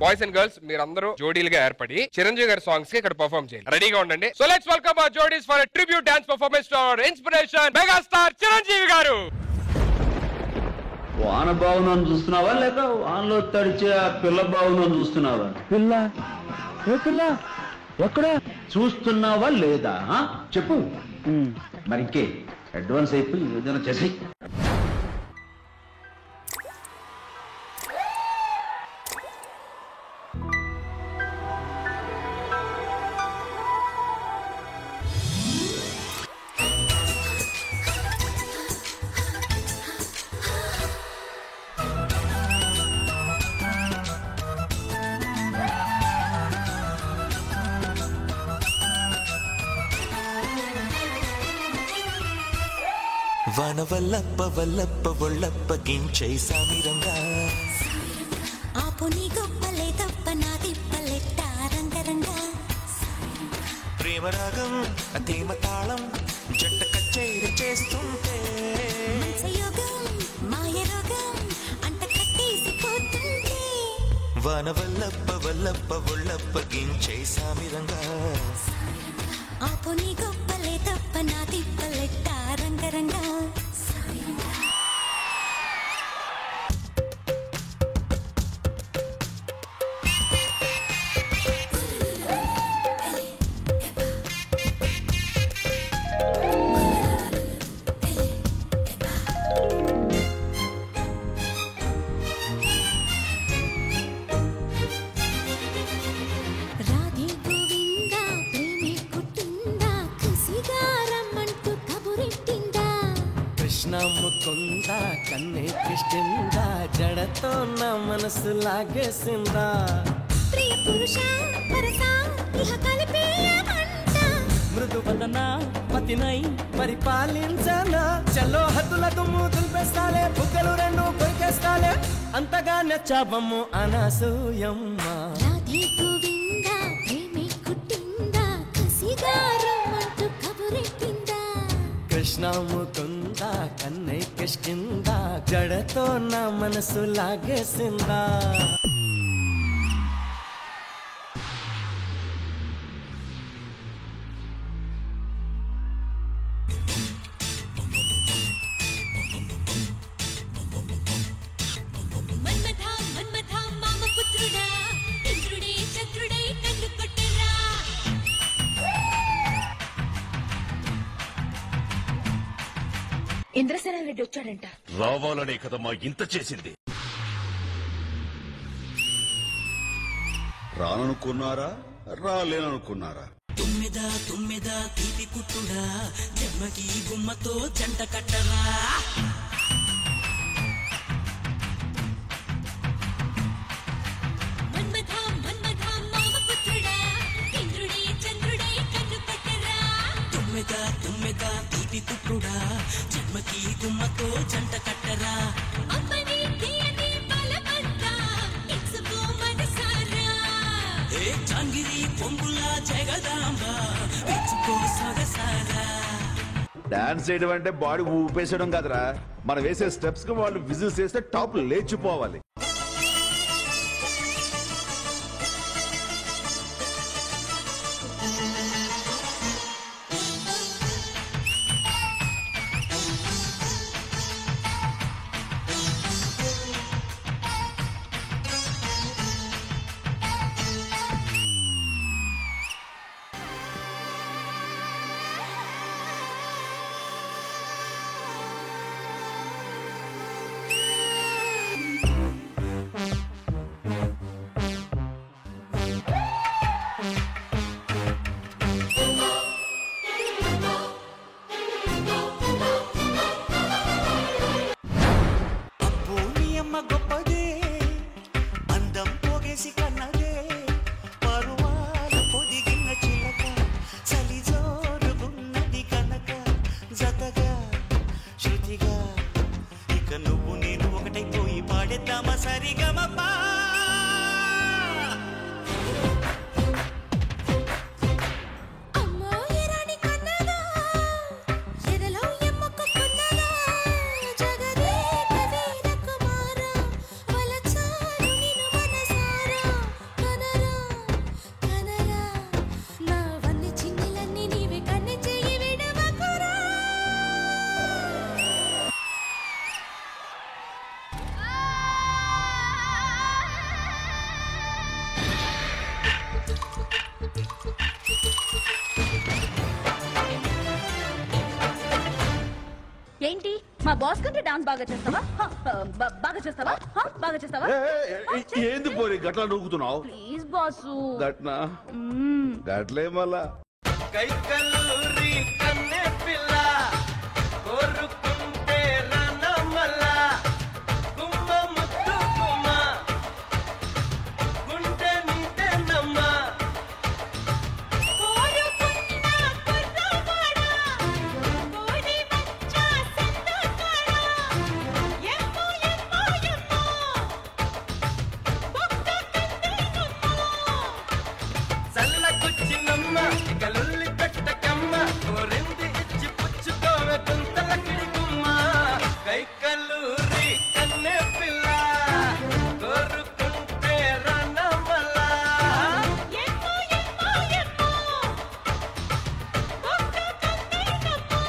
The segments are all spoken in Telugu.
బాయ్స్ అండ్ గర్ల్స్ మీరందరూ జోడీలుగా ఏర్పడి చిరంజీవి గారి సాంగ్స్ కి ఇక్కడ పర్ఫార్మ్ చేయాలి. రెడీగా ఉండండి. So let's welcome our jodis for a tribute dance performance to our inspiration megastar Chiranjeevi garu. వాన బాగున్నాను చూస్తున్నావా లేక వానలో తడిచే ఆ పిల్ల బాగున్నాను చూస్తున్నావా? పిల్ల ఏ పిల్ల ఎక్కడ చూస్తున్నావా లేదా చెప్పు. మరి ఇంకే అడ్వాన్స్ అయిపోయి ఏదైనా చేసి వాన వల్లప్ప వల్లప్ప ఒళ్ళప్ప గించై సామిరంగా ఆపుని గొప్పలే తప్ప నా తిప్పలెట్ట రంగరంగా ప్రేమరాగం అతేమ తాళం జంట కచేరి చేస్తుంటే సంయోగం మాయ రోగం అంట కట్టేసిపోతుంటే వాన వల్లప్ప వల్లప్ప ఒళ్ళప్ప గించై సామిరంగా ఆపుని గొప్పలే తప్ప నా తిప్పలెట్ట రంగరంగా ముకుందా కన్నే కృష్ణిందా జడతో నా మనసు లాగేసిందా ప్రియ పురుష వరస ఇహ కలిపేయమంట మృదు వదన పతినై పరిపాలించనా చలో హద్దుల దుమ్ము దులిపేస్తాలే బుగ్గలు రెండు కొరికేస్తాలే అంతగా నచ్చావమ్ము అనసూయమ్మ రాధే గోవిందా ప్రేమే కుట్టిందా కసిగారమ్మంటూ కబురెట్టిందా కృష్ణ ముకుందా కన్నే కృష్ణిందా జడతో నా మనసు లాగేసిందా ఇంద్రసేన రెడ్డి వచ్చాడంట. రావాలనే కదమ్మా ఇంత చేసింది. రాననుకున్నారా రాలేననుకున్నారా? తుమ్మిదా తుమ్మిదా తీపి కుట్టుడా జన్మకి గుమ్మతో జంట కట్టరా తుమ్మిదా తుమ్మిదా తీపి కుట్టుడా జన్మకి గుమ్మతో జంట కట్టరా చాంగిరి పొంగులా జగదాంబా పెంచుకో సొగసారా. డాన్స్ చేయడం అంటే బాడీ ఊపేసడం కాదురా, మనం వేసే స్టెప్స్ కి వాళ్ళు విజిల్స్ చేస్తే టాప్ లేచిపోవాలి. జగదేక వీర కుమార వలచ మా బాస్ కంటే డాన్స్ బాగా చేస్తావా? బాగా చేస్తావా? బాగా చేస్తావా? ఏంది పోరి గట్లా నూగుతున్నావు? Please boss. గట్నా గట్లే మళ్ళా కైకలూరి కన్నె పిల్ల కోరుకుంటే రానమల్ల గుమ్మ ముద్దు గుమ్మ గుండె నిండెనమ్మ కోరుకున్నా కుర్రవాడా కోడి బచ్చ సందకాడా ఎమ్మో ఎమ్మో ఎమ్మో బొక్క కందేనమ్మో చల్లకొచ్చినమ్మ కలుల్లి పెట్టకమ్మ కోరింది ఇచ్చి పుచ్చుకోవే కుంతల కిడిగుమ్మ కైకలూరి కన్నె పిల్ల కోరుకుంటే రానమల్ల ఎమ్మో ఎమ్మో ఎమ్మో బొక్క కందేనమ్మో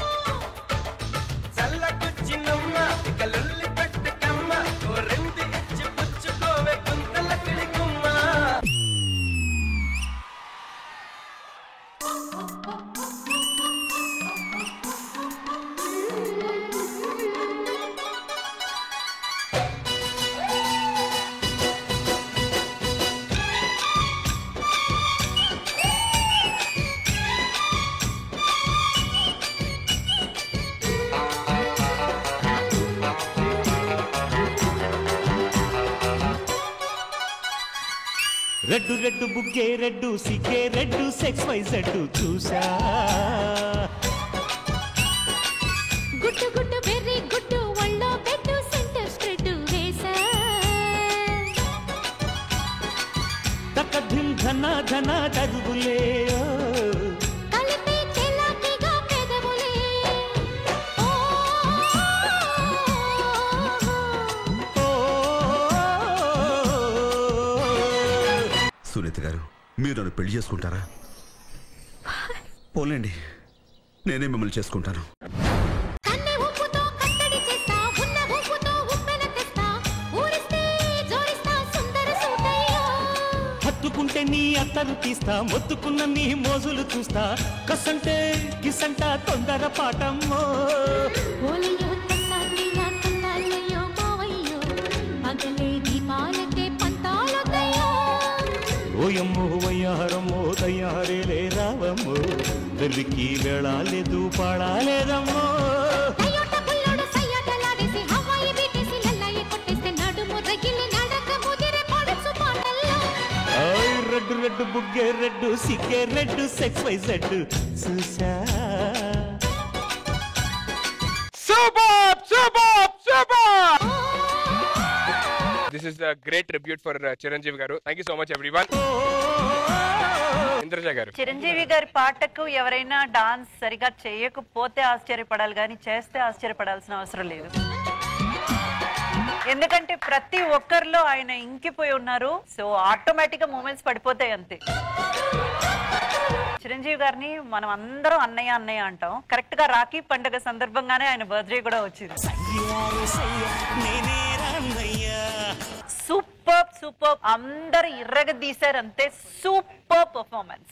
చల్లకొచ్చినమ్మ కలుల్లి పెట్టకమ్మ కోరింది ఇచ్చి పుచ్చుకోవే కుంతల కిడిగుమ్మ రెడ్డు రెడ్డు బుగ్గే రెడ్డు సిగ్గే రెడ్డు సెక్స్ వై జెడ్డు చూసా గుట్టు గుట్టు వెర్రి గుట్టు ఒళ్ళో పెట్టు సెంటర్ స్ప్రెడ్ వేసా తకధిం ధన ధన దరుగులే కలిపి చెలాకిగా పెదవులే ఓ సునీత గారు మీరు నన్ను పెళ్లి చేసుకుంటారా? పోలేండి, నేనే మిమ్మల్ని చేసుకుంటాను. కన్నె ఉప్పుతో కట్టడి చేస్తా ఉన్న ఉప్పుతో ఉప్పెన తెస్తా ఊరిస్తే జోరిస్తా సుందర సూటయ్యో హత్తుకుంటే నీ అత్తరు తీస్తా మొత్తుకున్న నీ మోజులు చూస్తా కసంటే కిసంట తొందర పాటమ్మో ఓలయ్యో తన్నాలయ్యో తన్నాలయ్యో మావయ్యో పగలే దీపాలకే పంతాలొద్దయ్యో ఓయమ్మో వయ్యారమ్మో దయ్యారేలే రావమ్మో వెర్రికి వేళాలేదు పాడాలేదమ్మో అయ్యోట పుల్లోడు సయ్యాటలాడేసి హవాయి బీటేసి లల్లయి కొట్టేస్తే నడుము రగిలి నడక ముదిరే పడసు పాటల్లో రెడ్డు రెడ్డు బుగ్గే రెడ్డు సిగ్గే రెడ్డు సెక్స్ వై జెడ్డు చూసా super super super. This is the great tribute for Chiranjeevi garu. Thank you so much everyone. Indraja garu, Chiranjeevi గారి పాటకు ఎవరైనా డాన్స్ సరిగా చేయకపోతే ఆశ్చర్యపడాలి కానీ చేస్తే ఆశ్చర్యపడాల్సిన అవసరం లేదు. ఎందుకంటే ప్రతి ఒక్కరిలో ఆయన ఇంకిపోయి ఉన్నారు. సో ఆటోమేటిక్ గా మూమెంట్స్ పడిపోతాయి అంతే. చిరంజీవి గారిని మనం అందరం అన్నయ్య అన్నయ్య అంటాం. కరెక్ట్ గా రాఖీ పండుగ సందర్భంగానే ఆయన బర్త్డే కూడా వచ్చింది. సూపర్ సూపర్, అందరు ఇర్రగ తీశారు అంతే. Super performance.